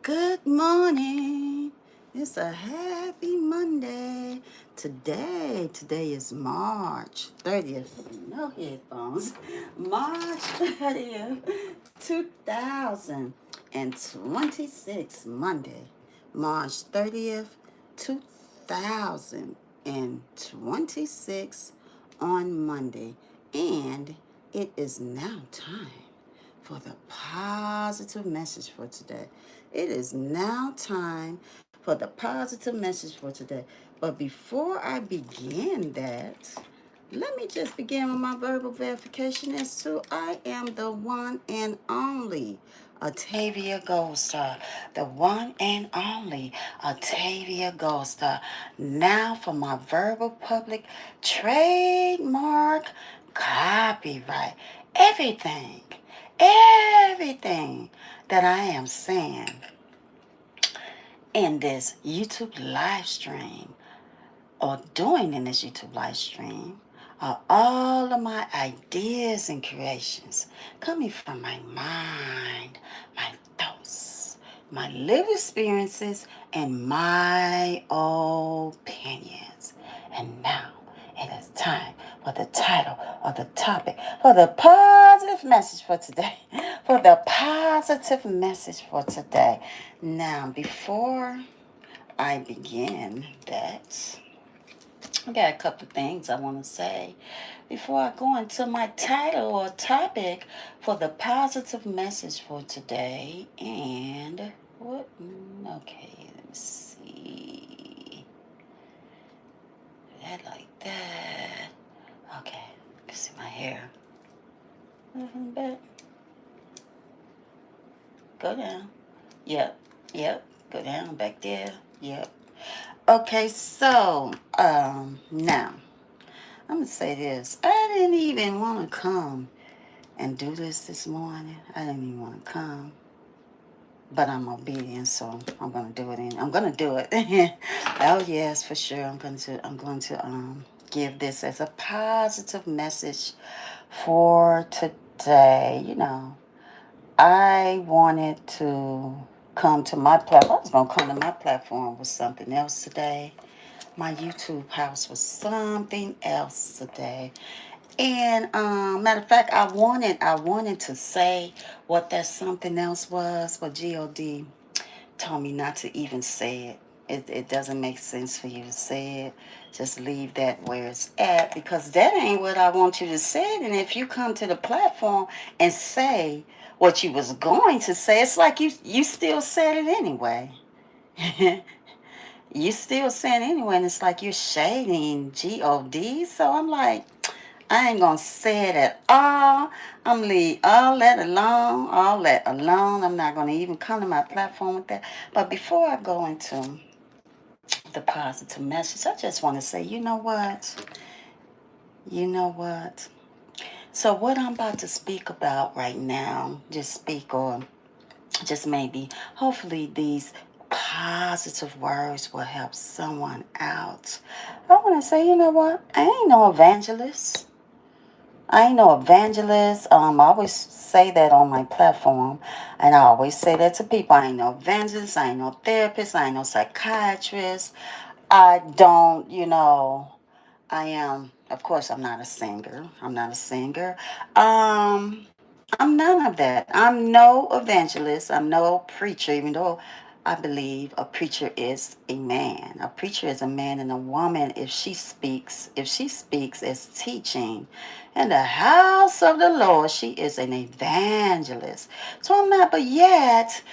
Good morning. It's a happy Monday. Today is March 30th. No headphones. March 30th, 2026, Monday. March 30th, 2026 on Monday. And it is now time for the positive message for today. It is now time for the positive message for today. But before I begin that, let me just begin with my verbal verification as to I am the one and only Atavia Goldstar. The one and only Atavia Goldstar. Now for my verbal public trademark copyright. Everything that I am saying in this YouTube live stream or doing in this YouTube live stream are all of my ideas and creations coming from my mind, my thoughts, my lived experiences, and my opinions. And now it is time for the title or the topic for the positive message for today. For the positive message for today. Now, before I begin that, I got a couple of things I want to say before I go into my title or topic for the positive message for today. And what? Okay, let me see. That like that. Okay, you can see my hair. Back. Go down. Yep. Go down back there. Yep. Okay, so now I'm gonna say this. I didn't even want to come and do this morning. I didn't even want to come, but I'm obedient, so I'm gonna do it. I'm gonna do it. Oh yes, for sure. I'm going to give this as a positive message for today. I wanted to come to my platform. I was going to come to my platform with something else today. My YouTube house was something else today. And matter of fact, I wanted to say what that something else was, but God told me not to even say it. It doesn't make sense for you to say it. Just leave that where it's at, because that ain't what I want you to say. And if you come to the platform and say what you was going to say, it's like you still said it anyway. You still saying it anyway, and it's like you're shading God. So I'm like, I ain't gonna say it at all. I'm gonna leave all that alone. I'm not gonna even come to my platform with that. But before I go into the positive message, I just want to say, you know what? You know what? So what I'm about to speak about right now, just speak or just maybe, hopefully these positive words will help someone out. I want to say, you know what? I ain't no evangelist. I ain't no evangelist. I always say that on my platform, and I always say that to people. I ain't no evangelist. I ain't no therapist. I ain't no psychiatrist. I don't, I am, of course, I'm not a singer. I'm none of that. I'm no evangelist. I'm no preacher, even though I believe a preacher is a man. A preacher is a man, and a woman, if she speaks as teaching in the house of the Lord, she is an evangelist. So I'm not, but yet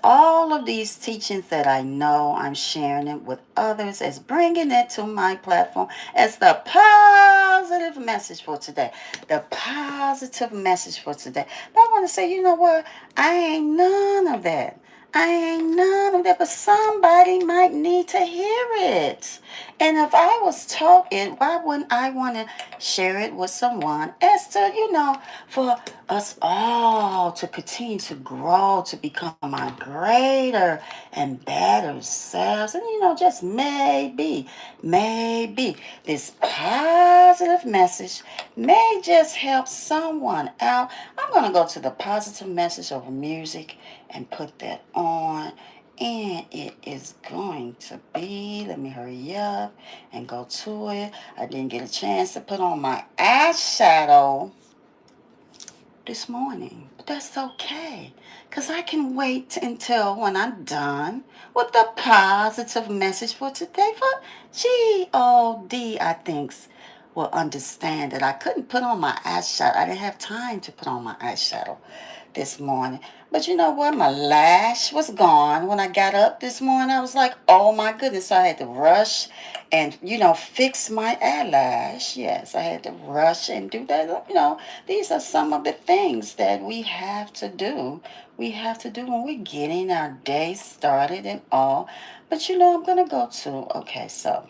all of these teachings that I know, I'm sharing it with others as bringing it to my platform as the positive message for today. The positive message for today. But I want to say, you know what? I ain't none of that. But somebody might need to hear it. And if I was taught it, why wouldn't I want to share it with someone as to, for us all to continue to grow, to become a greater and battered selves. And just maybe this positive message may just help someone out. I'm going to go to the positive message of music and put that on. And it is going to be, let me hurry up and go to it. I didn't get a chance to put on my eyeshadow this morning, but that's okay, because I can wait until when I'm done with the positive message for today. For G-O-D, I think, will understand that I couldn't put on my eyeshadow. I didn't have time to put on my eyeshadow this morning. But you know what? My lash was gone when I got up this morning. I was like, oh my goodness. So I had to rush and, fix my eyelash. Yes, I had to rush and do that. These are some of the things that we have to do. We have to do when we're getting our day started and all. But I'm going to go to, okay, so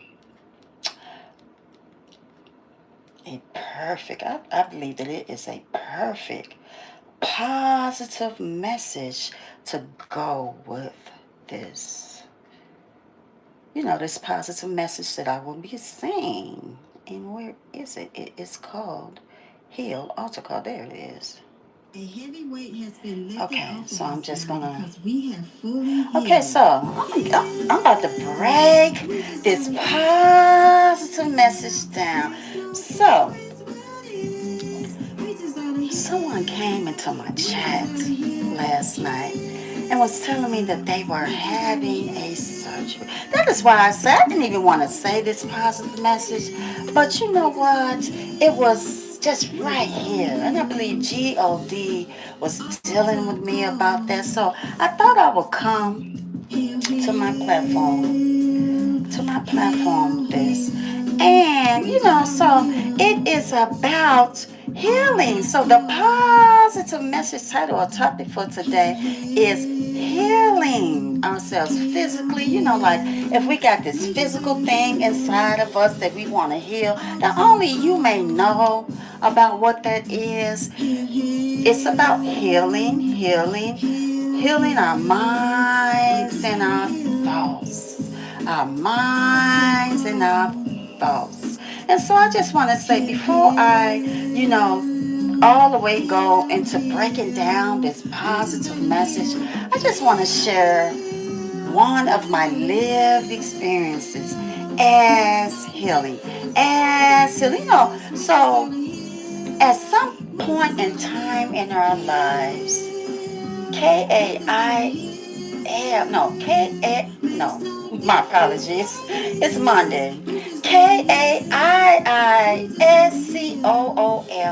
a perfect, I believe that it is a perfect positive message to go with this. This positive message that I will be saying. And where is it? It is called Heal Altar Call. There it is. A heavy weight has been lifted. Okay, so I'm just gonna. Because we have fully healed. Okay, so I'm about to break this positive message down. So someone came into my chat last night and was telling me that they were having a surgery. That is why I said I didn't even want to say this positive message. But you know what? It was just right here. And I believe G-O-D was dealing with me about that. So I thought I would come to my platform with this. And, so it is about healing. So the positive message title or topic for today is healing ourselves physically. Like if we got this physical thing inside of us that we want to heal, that only you may know about what that is. It's about healing our minds and our thoughts. Our minds and our thoughts. And so I just want to say, before I, all the way go into breaking down this positive message, I just want to share one of my lived experiences as healing. So at some point in time in our lives, my apologies. It's Monday. Kaiiscool.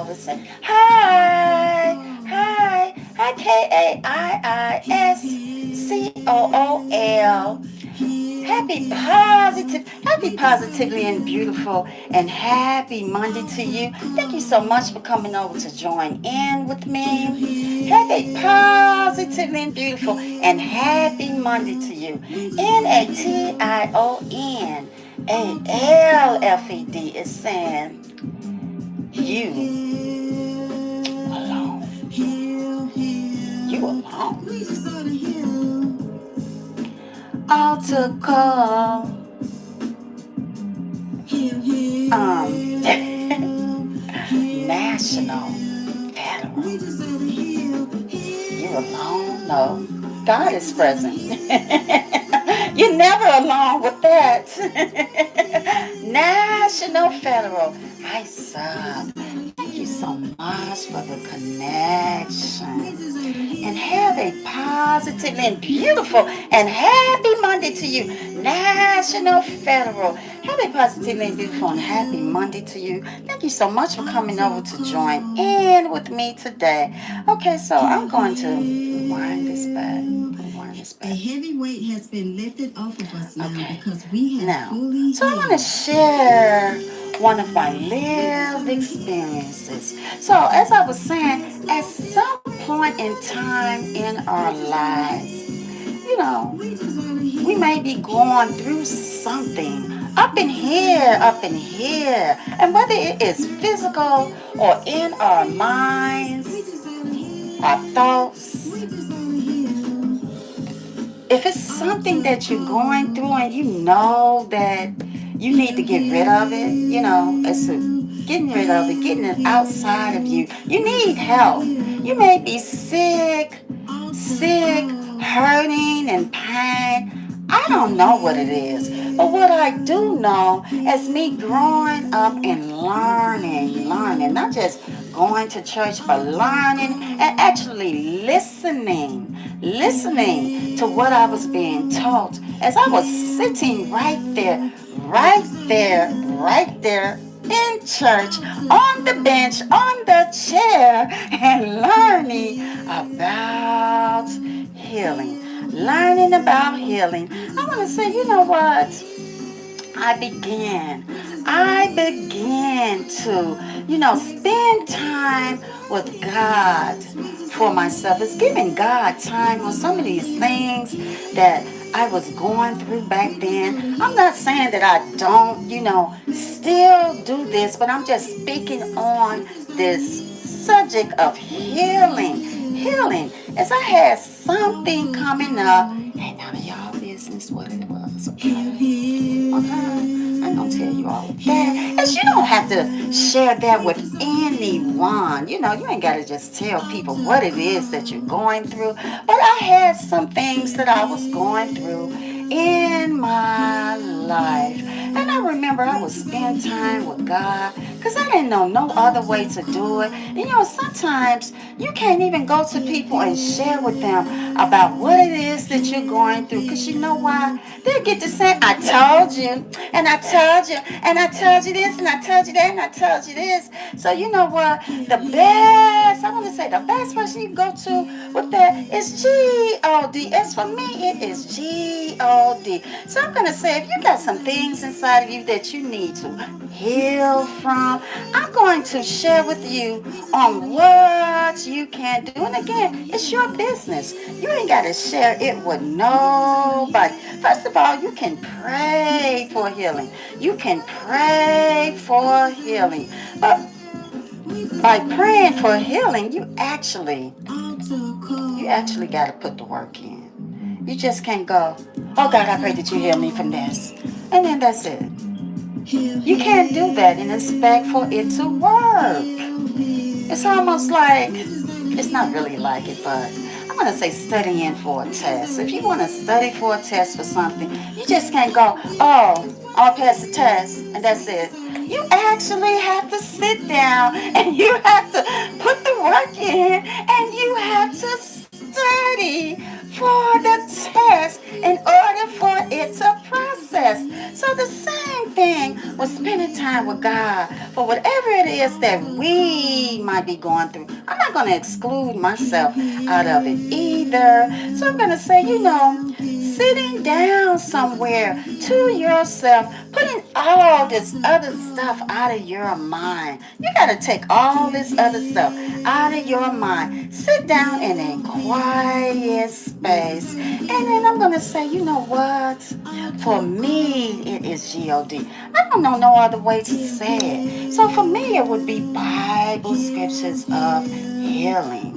Listen. Hi, Kaiiscool. Happy positively and beautiful and happy Monday to you. Thank you so much for coming over to join in with me. Have a positively and beautiful and happy Monday to you. NATIONALFED is saying you alone. You alone. Altar call. National Federal. You alone? No. God is present. You're never alone with that. National Federal. I sub. Thank you so much for the connection. And have a positive and beautiful and happy Monday to you. National Federal. Have a positive and beautiful and happy Monday to you. Thank you so much for coming over to join in with me today. Okay, so I'm going to rewind this back. A heavy weight has been lifted off of us now because we have fully healed. So I want to share one of my lived experiences. So as I was saying, at some point in time in our lives, we may be going through something up in here. And whether it is physical or in our minds, our thoughts, if it's something that you're going through and you know that you need to get rid of it, it's getting rid of it, getting it outside of you. You need help. You may be sick, hurting, and pain. I don't know what it is. But what I do know is me growing up and learning, not just going to church, but learning and actually listening to what I was being taught as I was sitting right there in church, on the bench, on the chair, and learning about healing. Learning about healing. I want to say, you know what? I began. I began to, spend time with God for myself. It's giving God time on some of these things that I was going through back then. I'm not saying that I don't, still do this, but I'm just speaking on this subject of healing. Healing. As I had something coming up, ain't none of y'all business what it was. Okay. I'm gonna tell you all of that. And you don't have to share that with anyone. You ain't gotta just tell people what it is that you're going through. But I had some things that I was going through in my life. And I remember I would spend time with God because I didn't know no other way to do it. And sometimes you can't even go to people and share with them about what it is that you're going through. Because you know why? They'll get to say, I told you, and I told you, and I told you this, and I told you that, and I told you this. So you know what? I want to say the best person you can go to with that is G-O-D. As for me, it is G-O-D. So I'm going to say, if you got some things inside of you that you need to heal from, I'm going to share with you on what you can do. And again, it's your business. You ain't got to share it with nobody. First of all, you can pray for healing. You can pray for healing. But by praying for healing, you actually got to put the work in. You just can't go, oh God, I pray that you heal me from this. And then that's it. You can't do that and expect for it to work. It's almost like, it's not really like it, but I'm going to say studying for a test. If you want to study for a test for something, you just can't go, oh, I'll pass the test, and that's it. You actually have to sit down and you have to put the work in and you have to study for the test in order for it to process. So the same thing with spending time with God for whatever it is that we might be going through. I'm not going to exclude myself out of it either. So I'm going to say, sitting down somewhere to yourself, putting all this other stuff out of your mind. You got to take all this other stuff out of your mind. Sit down in a quiet space. And then I'm going to say, you know what? For me, it is G-O-D. I don't know no other way to say it. So for me, it would be Bible scriptures of healing.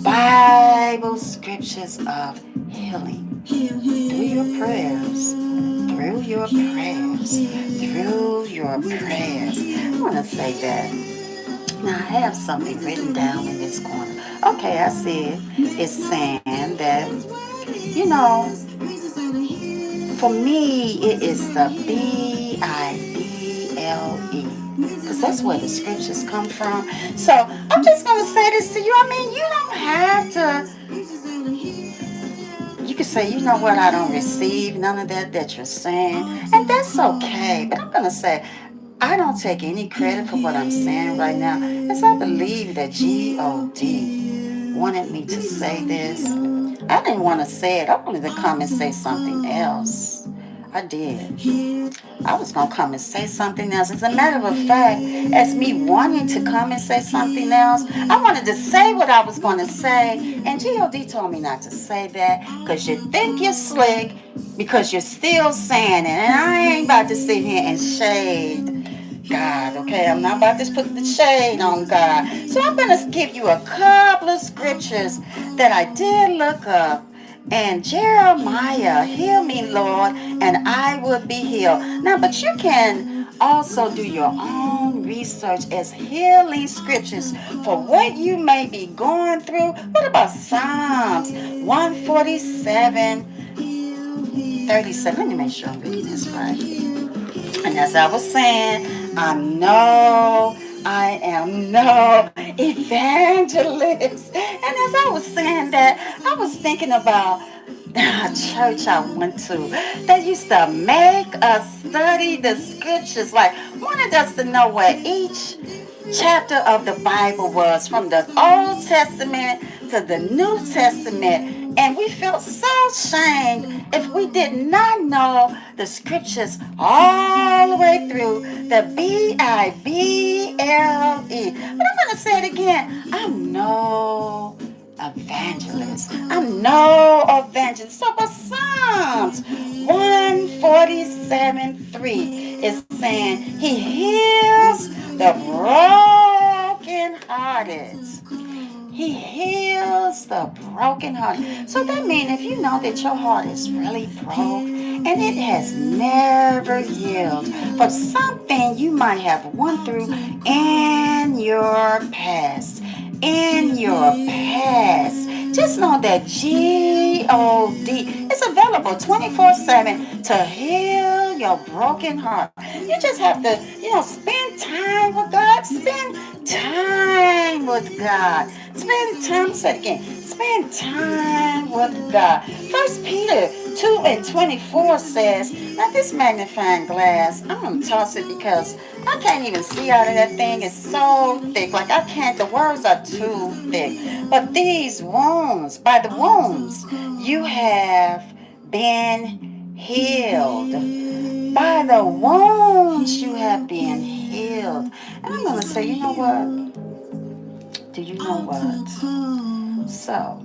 Bible scriptures of healing. Through your prayers. Through your prayers. Through your prayers. I want to say that. Now I have something written down in this corner. Okay, I see it. It's saying that, you know, for me, it is the Bible. Because that's where the scriptures come from. So I'm just going to say this to you. I mean, you don't have to. You can say, you know what, I don't receive none of that you're saying. And that's okay. But I'm going to say, I don't take any credit for what I'm saying right now. As I believe that G-O-D wanted me to say this. I didn't want to say it. I wanted to come and say something else. I did. I was going to come and say something else. As a matter of fact, as me wanting to come and say something else, I wanted to say what I was going to say. And G-O-D told me not to say that because you think you're slick because you're still saying it. And I ain't about to sit here and shade God, okay? I'm not about to put the shade on God. So I'm going to give you a couple of scriptures that I did look up. And Jeremiah, heal me, Lord, and I would be healed. Now, but you can also do your own research as healing scriptures for what you may be going through. What about Psalms 147, 37? Let me make sure I'm reading this right. And as I was saying, I am no evangelist. And as I was saying that, I was thinking about a church I went to that used to make us study the scriptures, like wanted us to know where each chapter of the Bible was, from the Old Testament to the New Testament. And we felt so ashamed if we did not know the scriptures all the way through the Bible. But I'm going to say it again. I'm no evangelist. I'm no evangelist. So, but Psalms 147:3 is saying he heals the brokenhearted. He heals the brokenhearted. So that means if you know that your heart is really broke and it has never healed for something you might have went through in your past, just know that God is available 24/7 to heal your broken heart. You just have to, spend time with God. Spend time with God. Spend time, say it again. Spend time with God. First Peter 2:24 says, now this magnifying glass, I'm going to toss it because I can't even see out of that thing. It's so thick. Like I can't, the words are too thick. But these wounds, by the wounds, you have been healed. By the wounds, you have been healed. And I'm going to say, you know what? Do you know what? So,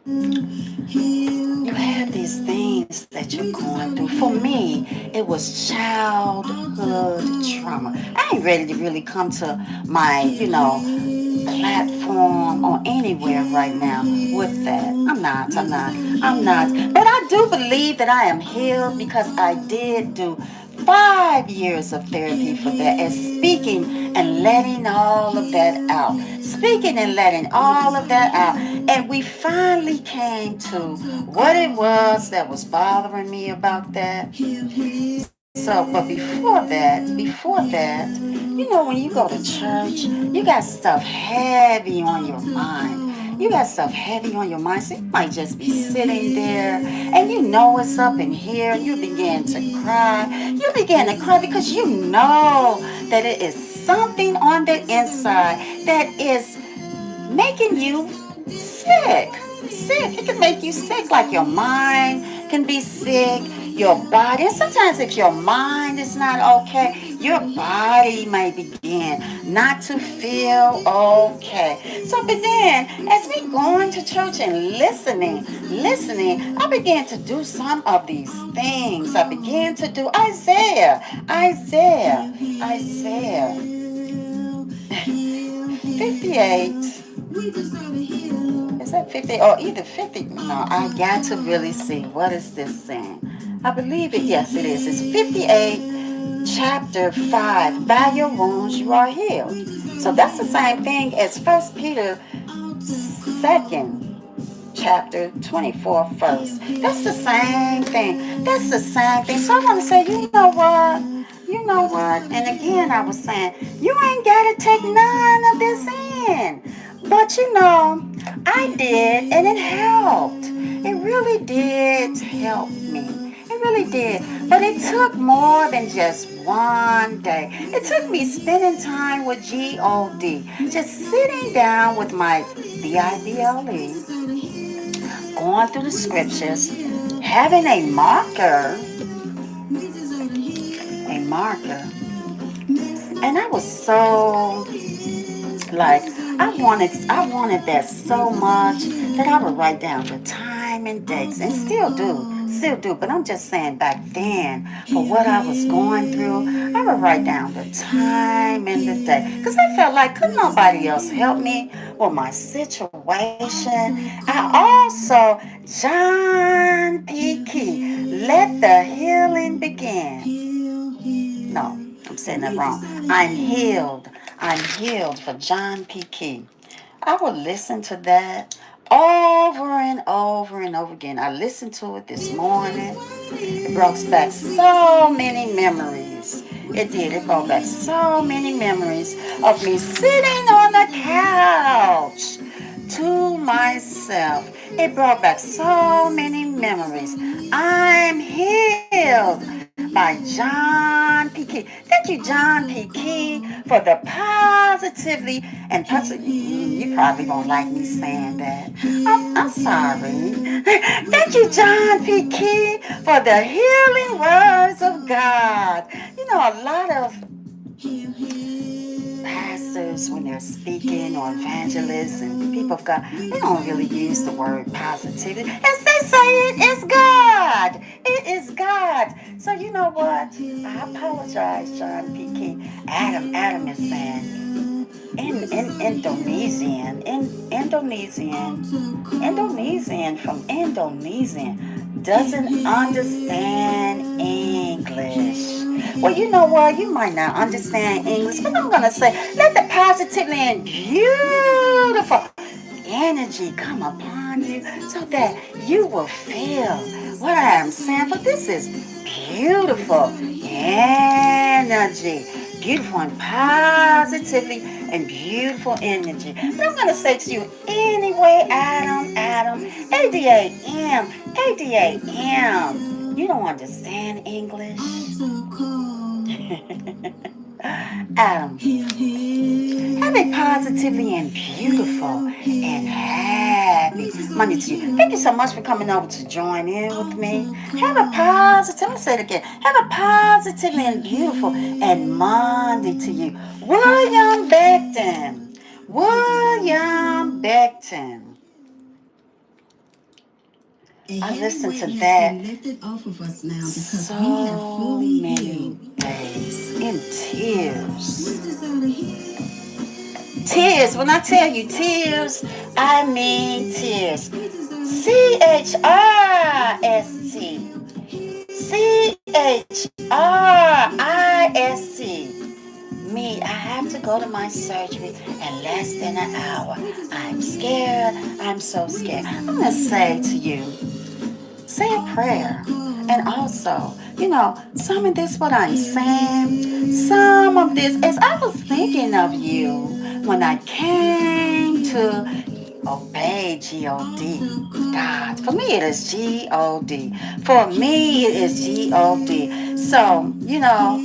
you have these things that you're going through. For me, it was childhood trauma. I ain't ready to really come to my, platform or anywhere right now with that. I'm not. But I do believe that I am healed because I did do 5 years of therapy for that, and speaking and letting all of that out. Speaking and letting all of that out. And we finally came to what it was that was bothering me about that. So, but before that, when you go to church, you got stuff heavy on your mind. You got stuff heavy on your mind. So you might just be sitting there and you know it's up in here. You begin to cry. You begin to cry because you know that it is something on the inside that is making you sick. It can make you sick, like your mind can be sick, your body. And sometimes if your mind is not okay, your body may begin not to feel okay. So, but then as we going to church and listening, I began to do some of these things. I began to do Isaiah 58. Is that 50 or either 50? No, I got to really see. What is this saying? I believe it. Yes, it is. It's 58, chapter 5. By your wounds you are healed. So that's the same thing as First Peter 2nd, chapter 24 first. That's the same thing. So I want to say, you know what? And again, I was saying, you ain't got to take none of this in. But I did, and it helped. It really did help me. It really did. But it took more than just one day. It took me spending time with God, just sitting down with my Bible, going through the scriptures, having a marker. And I was so I wanted that so much that I would write down the time and dates, and still do still do, but I'm just saying back then, for what I was going through, I would write down the time and the day. Because I felt like could nobody else help me with my situation. I also, John P. Key, let the healing begin. No, I'm saying that wrong. I'm healed. I'm healed for John P. Key. I would listen to that over and over and over again. I listened to it this morning. It brought back so many memories. It did. It brought back so many memories of me sitting on the couch to myself. It brought back so many memories. I'm healed by John P. Key. Thank you, John P. Key, for the positively and positively. You probably won't like me saying that. I'm sorry. Thank you, John P. Key, for the healing words of God. You know, a lot of pastors, when they're speaking, or evangelists and people of God, they don't really use the word positivity. As they say, it is God. It is God. So you know what? I apologize, John P. King. Adam is saying in Indonesian from Indonesian doesn't understand English. Well, you know what? You might not understand English, but I'm going to say, let the positively and beautiful energy come upon you so that you will feel what I am saying. For this is beautiful energy. Beautiful and positively and beautiful energy. But I'm going to say to you anyway, Adam, ADAM, ADAM. You don't understand English. Adam, have a positively and beautiful and happy Monday to you. Thank you so much for coming over to join in with me. Have a positive, let me say it again. Have a positively and beautiful and Monday to you. William Beckton. William Beckton. I listened to that so many days in tears. Tears. When I tell you tears, I mean tears. CHRIST. Me, I have to go to my surgery in less than an hour. I'm scared. I'm so scared. I'm going to say to you, say a prayer. And also, you know, some of this, what I'm saying, some of this, as I was thinking of you when I came to obey G-O-D, God. For me, it is G-O-D. For me, it is G-O-D. So, you know,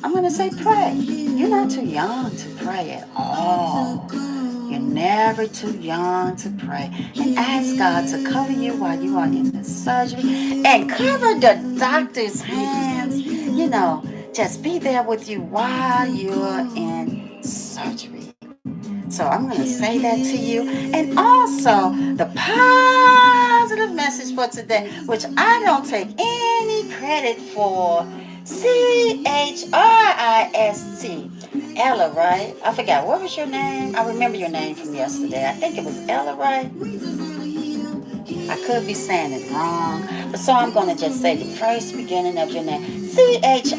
I'm going to say pray. You're not too young to pray at all. You're never too young to pray. And ask God to cover you while you are in the surgery. And cover the doctor's hands. You know, just be there with you while you're in surgery. So I'm going to say that to you. And also, the positive message for today, which I don't take any credit for, CHRIST. Ella, right? I forgot. What was your name? I remember your name from yesterday. I think it was Ella, right? I could be saying it wrong. But so I'm going to just say the first beginning of your name. CHRIST.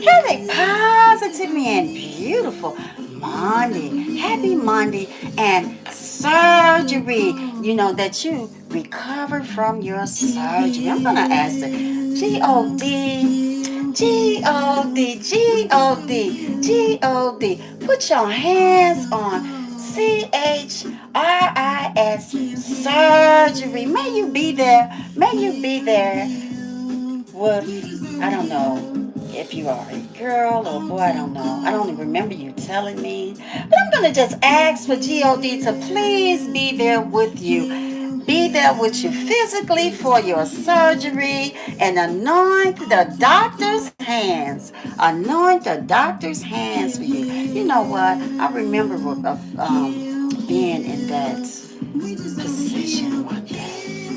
Have a positive and beautiful Monday. Happy Monday and surgery. You know, that you recover from your surgery. I'm going to ask it. G-O-D. G-O-D, G-O-D, G-O-D. Put your hands on CHRIS surgery. May you be there. May you be there with, I don't know if you are a girl or a boy, I don't know. I don't remember you telling me. But I'm going to just ask for G-O-D to please be there with you. Be there with you physically for your surgery and anoint the doctor's hands. Anoint the doctor's hands for you. You know what? I remember being in that position one day.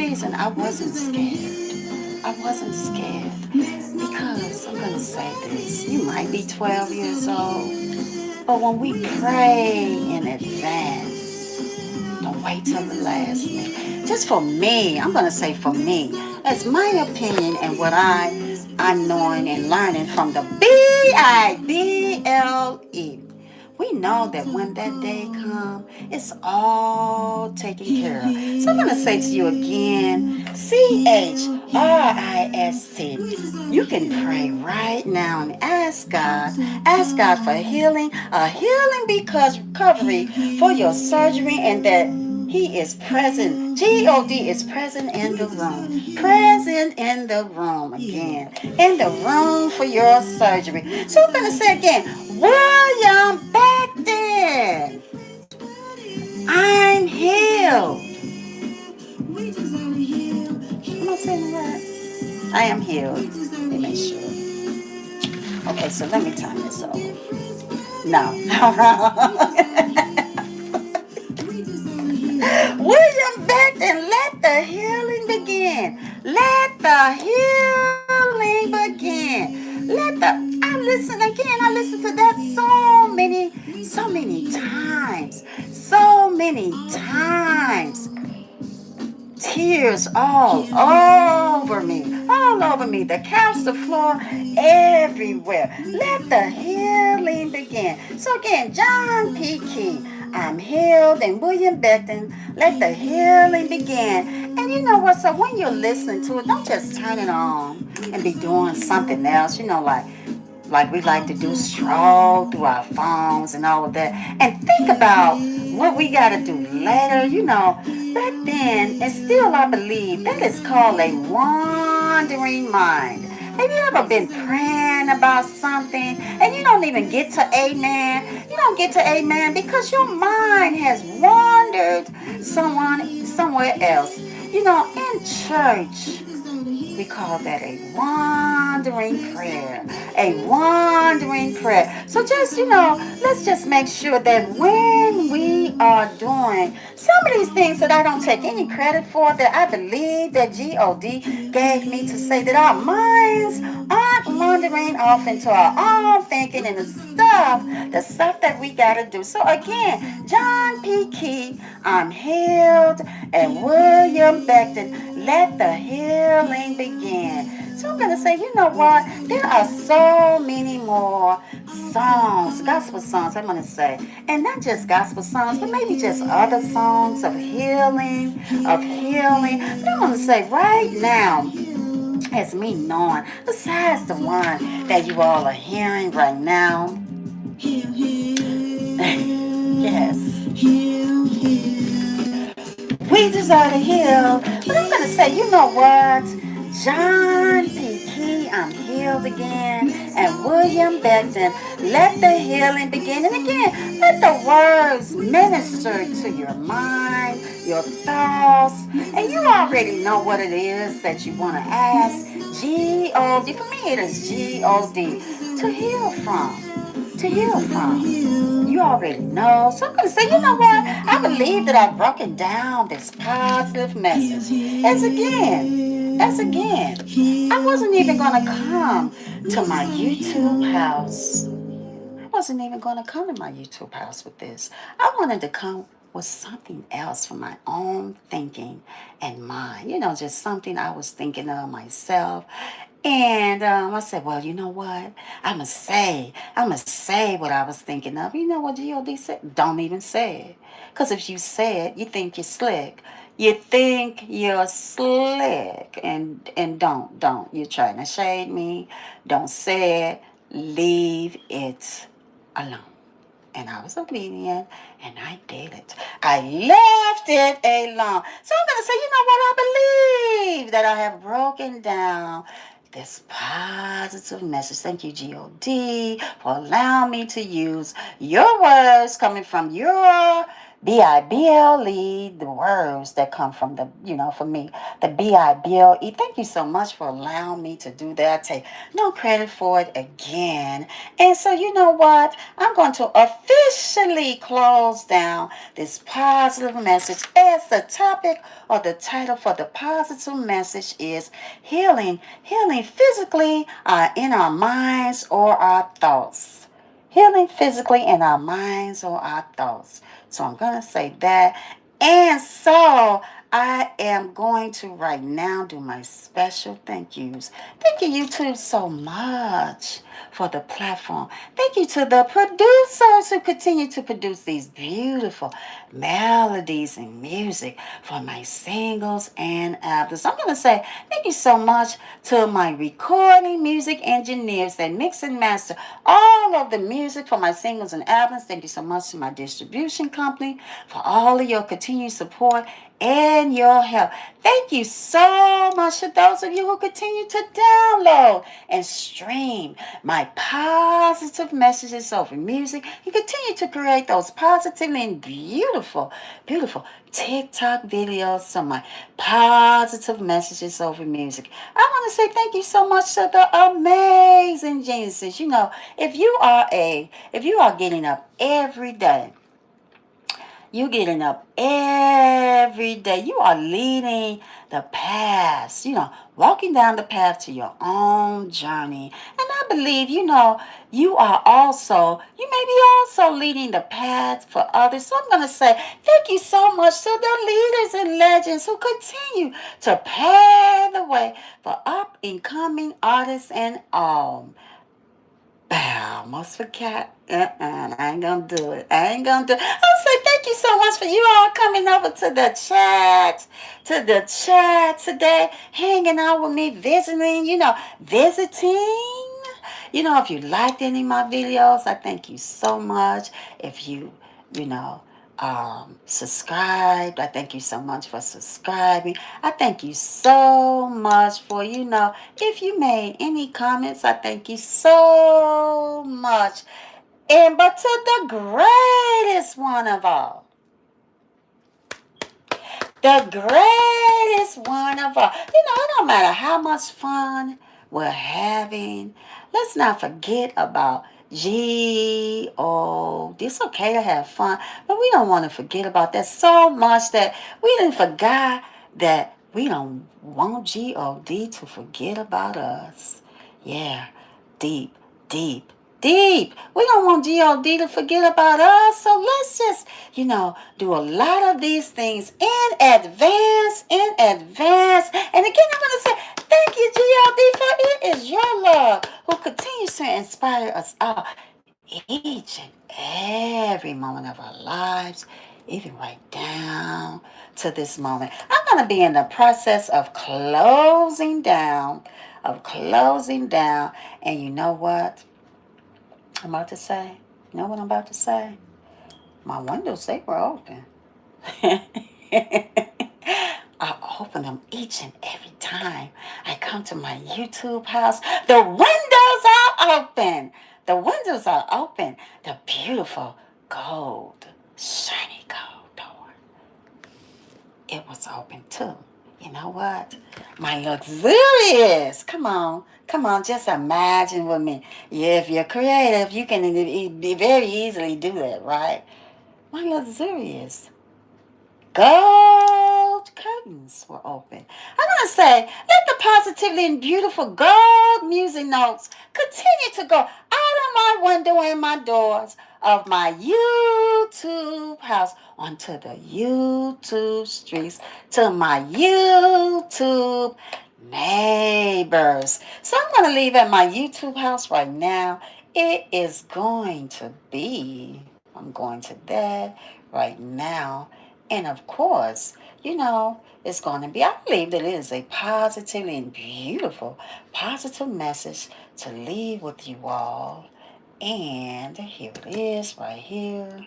reason I wasn't scared. I wasn't scared because I'm going to say this. You might be 12 years old, but when we pray in advance, don't wait till the last minute. Just for me, I'm going to say for me, that's my opinion and what I'm knowing and learning from the Bible. We know that when that day comes, it's all taken care of. So I'm going to say to you again, CHRIST. You can pray right now and ask God. Ask God for healing, a healing because recovery for your surgery, and that He is present. God is present in the room. Present in the room again. In the room for your surgery. So I'm going to say again, William Beckton, I'm healed. Am I saying it right? I am healed. Let me make sure. Okay, so let me turn this over. No. William Beckton, let the healing begin. Let the healing begin. I listen to that so many times. So many times. Tears all over me, the couch, the floor, everywhere. Let the healing begin. So again, John P. Key, I'm healed, and William Beckton, let the healing begin. And you know what? So when you're listening to it, don't just turn it on and be doing something else. Like we like to do, stroll through our phones and all of that, and think about what we got to do later. Back then, and still I believe that is called a wandering mind. Have you ever been praying about something and you don't even get to amen? You don't get to amen because your mind has wandered somewhere else. In church, we call that a wandering prayer. A wandering prayer. So let's just make sure that when we are doing some of these things that I don't take any credit for, that I believe that God gave me to say, that our minds aren't wandering off into our own thinking and the stuff that we got to do. So again, John P. Key, I'm healed, and William Beckton, let the healing begin. So I'm going to say, you know what? There are so many more songs, gospel songs, I'm going to say. And not just gospel songs, but maybe just other songs of healing, But I'm going to say right now, as me knowing, besides the one that you all are hearing right now, yes, we desire to heal. But I'm going to say, you know what? John P. Key, I'm healed again. And William Beckton, let the healing begin. And again, let the words minister to your mind, your thoughts. And you already know what it is that you want to ask. G-O-D. For me, it is G-O-D. To heal from. To heal from. You already know. So I'm going to say, you know what? I believe that I've broken down this positive message. As again, I wasn't even going to come to my YouTube house. I wasn't even going to come to my YouTube house with this. I wanted to come with something else from my own thinking and mind. Just something I was thinking of myself. And I said, well, you know what? I'm going to say what I was thinking of. You know what God said? Don't even say it. Because if you say it, you think you're slick. You think you're slick. And don't. You're trying to shade me. Don't say it. Leave it alone. And I was obedient, and I did it. I left it alone. So I'm going to say, you know what? I believe that I have broken down this positive message. Thank you, God, for allowing me to use your words coming from your Bible, the words that come from the, for me, the Bible. Thank you so much for allowing me to do that. I take no credit for it again. And so, you know what? I'm going to officially close down this positive message as the topic or the title for the positive message is healing. Healing physically in our minds or our thoughts. Healing physically in our minds or our thoughts. So I'm going to say that. And so I am going to right now do my special thank yous. Thank you, YouTube, so much for the platform. Thank you to the producers who continue to produce these beautiful melodies and music for my singles and albums. I'm going to say thank you so much to my recording music engineers that mix and master all of the music for my singles and albums. Thank you so much to my distribution company for all of your continued support and your help. Thank you so much to those of you who continue to download and stream my positive messages over music and continue to create those positive and beautiful, beautiful TikTok videos of my positive messages over music. I want to say thank you so much to the amazing geniuses. If you are getting up every day, you getting up every day. You are leading the paths, walking down the path to your own journey. And I believe, you may be also leading the path for others. So I'm going to say thank you so much to the leaders and legends who continue to pave the way for up and coming artists and all. I almost forgot. I ain't gonna do it. I'll say thank you so much for you all coming over to the chat today, hanging out with me, visiting. If you liked any of my videos, I thank you so much. If you know, subscribed, I thank you so much for subscribing. I thank you so much for, if you made any comments, I thank you so much. But to the greatest one of all, it don't matter how much fun we're having. Let's not forget about G-O-D. It's okay to have fun, but we don't want to forget about that so much that we didn't forget that we don't want G-O-D to forget about us. Yeah, deep. We don't want G-O-D to forget about us. So let's just, do a lot of these things in advance. And again, I'm going to say thank you, G-O-D, for it is your love who continues to inspire us all each and every moment of our lives, even right down to this moment. I'm going to be in the process of closing down. And you know what? I'm about to say, you know what I'm about to say? My windows, they were open. I open them each and every time I come to my YouTube house. The windows are open. The beautiful gold, shiny gold door. It was open too. You know what? My luxurious. Come on. Just imagine with me. Yeah, if you're creative, you can very easily do that, right? My luxurious gold curtains were open. I want to say, let the positively and beautiful gold music notes continue to go out of my window and my doors of my YouTube house onto the YouTube streets to my YouTube neighbors. So I'm going to leave at my YouTube house right now. I'm going to that right now. And of course, it's going to be, I believe that it is a positive and beautiful, positive message to leave with you all. And here it is right here.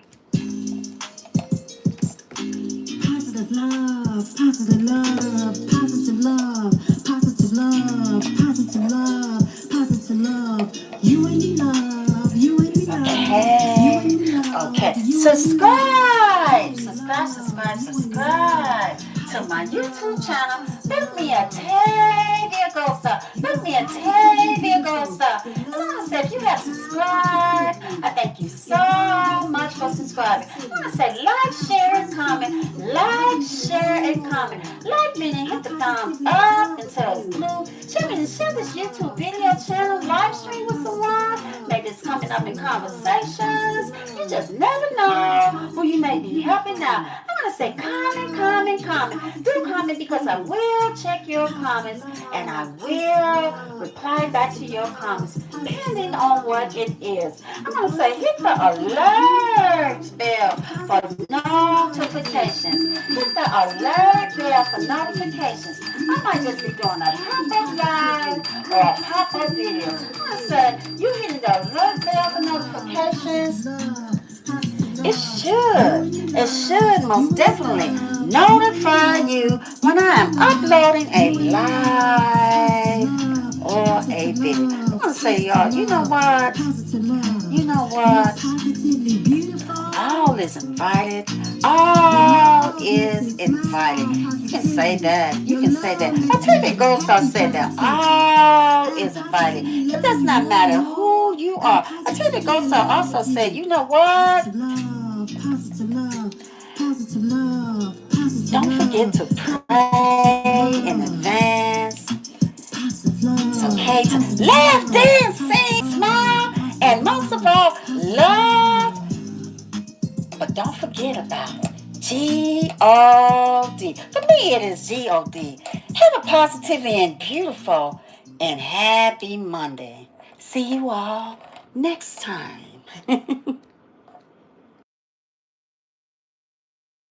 Positive love, positive love, positive love, positive love, positive love, positive love. You and me love, you and me love. Okay. Subscribe my YouTube channel. Look me a Tavia Gold Star. Look me a Tavia Gold Star. And I want to say, if you have subscribed, I thank you so much for subscribing. I want to say, like, share, and comment. Like, share, and comment. Like meaning hit the thumbs up until it's blue. Share this YouTube video channel live stream with someone. Maybe it's coming up in conversations. You just never know who you may be helping now. I'm going to say comment, comment, comment. Do comment because I will check your comments and I will reply back to your comments depending on what it is. I'm going to say hit the alert bell for notifications. Hit the alert bell for notifications. I might just be doing a pop-up live or a pop-up video. I'm going to say you hitting the alert bell for notifications. It should. It should most definitely notify you when I am uploading a live or a video. I'm going to say, y'all, you know what? You know what? All is invited. All is invited. You can say that. You can say that. I tell you, Gold Star said that. All is invited. It does not matter who you are. I tell you, Gold Star also said, you know what? Don't forget to pray in advance. It's okay to laugh, dance, sing, smile, and most of all, love. But don't forget about G-O-D. For me, it is G-O-D. Have a positive and beautiful and happy Monday. See you all next time.